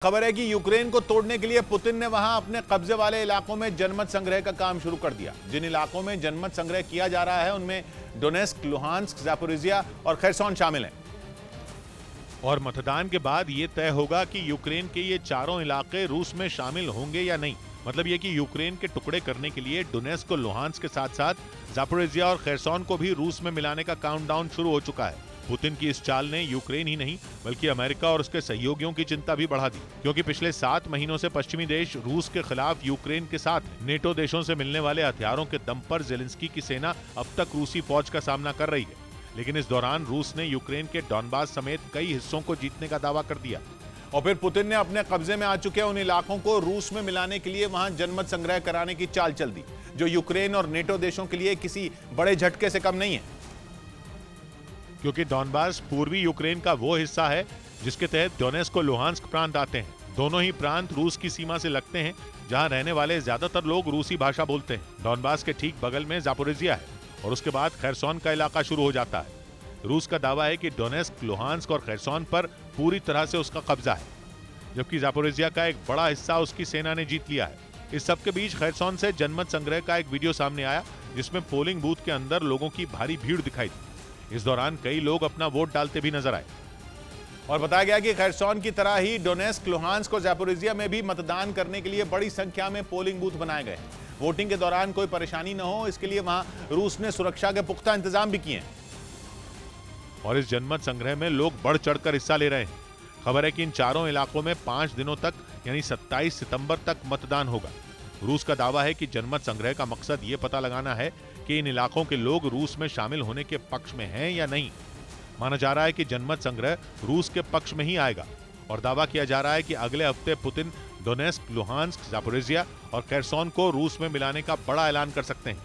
खबर है कि यूक्रेन को तोड़ने के लिए पुतिन ने वहां अपने कब्जे वाले इलाकों में जनमत संग्रह का काम शुरू कर दिया। जिन इलाकों में जनमत संग्रह किया जा रहा है उनमें डोनेस्क, लुहांस्क, ज़ापोरिजिया और खैरसॉन शामिल हैं। और मतदान के बाद यह तय होगा कि यूक्रेन के ये चारों इलाके रूस में शामिल होंगे या नहीं। मतलब यह कि यूक्रेन के टुकड़े करने के लिए डोनेस्क और लुहांस्क के साथ साथ ज़ापोरिजिया और खैरसॉन को भी रूस में मिलाने का काउंटडाउन शुरू हो चुका है। पुतिन की इस चाल ने यूक्रेन ही नहीं बल्कि अमेरिका और उसके सहयोगियों की चिंता भी बढ़ा दी, क्योंकि पिछले 7 महीनों से पश्चिमी देश रूस के खिलाफ यूक्रेन के साथ नेटो देशों से मिलने वाले हथियारों के दम पर जेलेंस्की की सेना अब तक रूसी फौज का सामना कर रही है। लेकिन इस दौरान रूस ने यूक्रेन के डॉनबास समेत कई हिस्सों को जीतने का दावा कर दिया और फिर पुतिन ने अपने कब्जे में आ चुके उन इलाकों को रूस में मिलाने के लिए वहां जनमत संग्रह कराने की चाल चल दी, जो यूक्रेन और नेटो देशों के लिए किसी बड़े झटके से कम नहीं है, क्योंकि डॉनबास पूर्वी यूक्रेन का वो हिस्सा है जिसके तहत डोनेस्क और लुहांस्क प्रांत आते हैं। दोनों ही प्रांत रूस की सीमा से लगते हैं, जहां रहने वाले ज्यादातर लोग रूसी भाषा बोलते हैं। डॉनबास के ठीक बगल में ज़ापोरिजिया है और उसके बाद खैरसॉन का इलाका शुरू हो जाता है। रूस का दावा है कि डोनेस्क, लुहांस्क और खैरसॉन पर पूरी तरह से उसका कब्जा है, जबकि ज़ापोरिजिया का एक बड़ा हिस्सा उसकी सेना ने जीत लिया है। इस सबके बीच खैरसॉन से जनमत संग्रह का एक वीडियो सामने आया जिसमें पोलिंग बूथ के अंदर लोगों की भारी भीड़ दिखाई दी। इस दौरान कई लोग अपना वोट डालते भी नजर आए और बताया गया कि खैरसॉन की तरह ही डोनेस्क, लुहांस्क और ज़ापोरिजिया में भी मतदान करने के लिए बड़ी संख्या में पोलिंग बूथ बनाए गए। वोटिंग के दौरान कोई परेशानी न हो, इसके लिए वहां रूस ने सुरक्षा के पुख्ता इंतजाम भी किए हैं और इस जनमत संग्रह में लोग बढ़ चढ़कर हिस्सा ले रहे हैं। खबर है कि इन चारों इलाकों में 5 दिनों तक यानी 27 सितंबर तक मतदान होगा। रूस का दावा है कि जनमत संग्रह का मकसद ये पता लगाना है कि इन इलाकों के लोग रूस में शामिल होने के पक्ष में हैं या नहीं। माना जा रहा है कि जनमत संग्रह रूस के पक्ष में ही आएगा और दावा किया जा रहा है कि अगले हफ्ते पुतिन डोनेस्क, लुहांस्क, ज़ापोरिजिया और खैरसॉन को रूस में मिलाने का बड़ा ऐलान कर सकते हैं।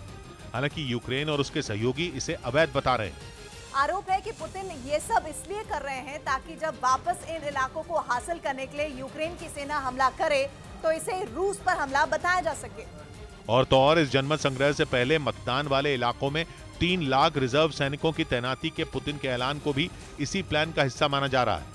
हालांकि यूक्रेन और उसके सहयोगी इसे अवैध बता रहे हैं। आरोप है कि पुतिन ये सब इसलिए कर रहे हैं ताकि जब वापस इन इलाकों को हासिल करने के लिए यूक्रेन की सेना हमला करे तो इसे रूस पर हमला बताया जा सके। और तो और इस जनमत संग्रह से पहले मतदान वाले इलाकों में 3 लाख रिजर्व सैनिकों की तैनाती के पुतिन के ऐलान को भी इसी प्लान का हिस्सा माना जा रहा है।